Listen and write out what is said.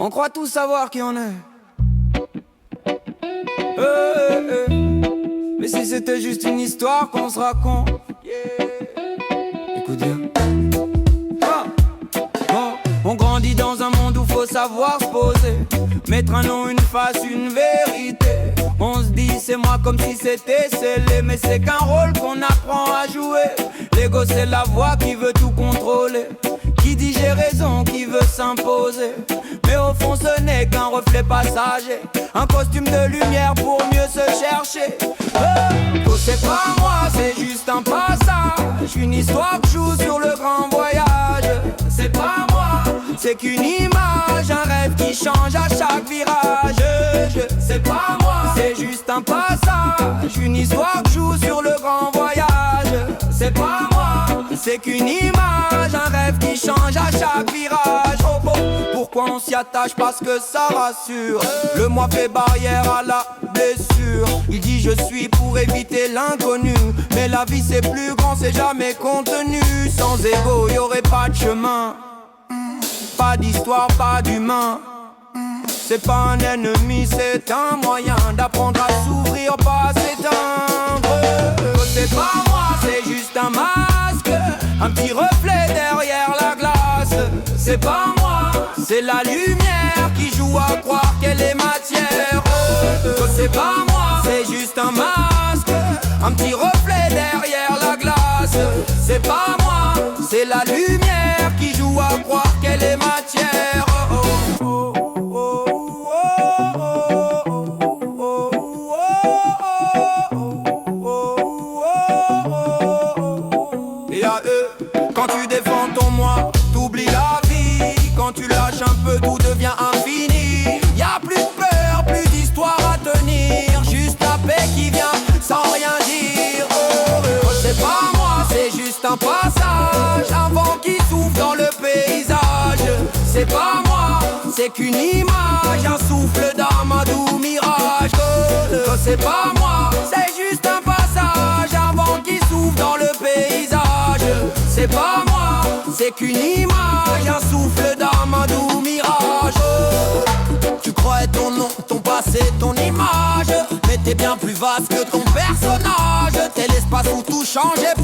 On croit tous savoir qui on est. Eh, eh. Mais si c'était juste une histoire qu'on se raconte, écoute bien. On grandit dans un monde où faut savoir se poser, mettre un nom, une face, une vérité. On se dit c'est moi comme si c'était scellé, mais c'est qu'un rôle qu'on apprend à jouer. L'ego c'est la voix qui veut tout contrôler, qui dit j'ai raison, qui veut s'imposer. Mais au fond ce n'est qu'un reflet passager, un costume de lumière pour mieux se chercher. Oh, c'est pas moi, c'est juste un passage, une histoire que je joue sur le grand voyage. C'est pas moi, c'est qu'une image, un rêve qui change à chaque virage. C'est pas moi, c'est juste un passage, une histoire que je joue sur le grand voyage. C'est pas moi, c'est qu'une image, un rêve qui change à chaque virage. Oh, oh. Pourquoi on s'y attache? Parce que ça rassure. Le moi fait barrière à la blessure. Il dit je suis pour éviter l'inconnu, mais la vie c'est plus grand, c'est jamais contenu. Sans ego y aurait pas de chemin, pas d'histoire, pas d'humain. C'est pas un ennemi, c'est un moyen d'apprendre à s'ouvrir, pas s'éteindre. C'est pas moi, c'est juste un masque, un petit reflet derrière la glace. C'est pas moi, c'est la lumière qui joue à croire qu'elle est matière. C'est pas moi, c'est juste un masque, un petit reflet derrière la glace. C'est pas moi, c'est la lumière qui joue à croire qu'elle est matière. Et à eux, quand tu défends ton moi, t'oublies la vie. Quand tu lâches un peu, tout devient infini. Y'a plus de peur, plus d'histoire à tenir, juste la paix qui vient sans rien dire. C'est pas moi, c'est juste un passage, un vent qui souffle dans le paysage. C'est pas moi, c'est qu'une image, un souffle d'âme, un doux mirage. C'est pas moi, c'est juste un passage, un vent qui souffle dans le paysage. C'est pas moi, c'est qu'une image, un souffle d'âme, un doux mirage. Tu crois être ton nom, ton passé, ton image, mais t'es bien plus vaste que ton personnage. T'es l'espace où tout change et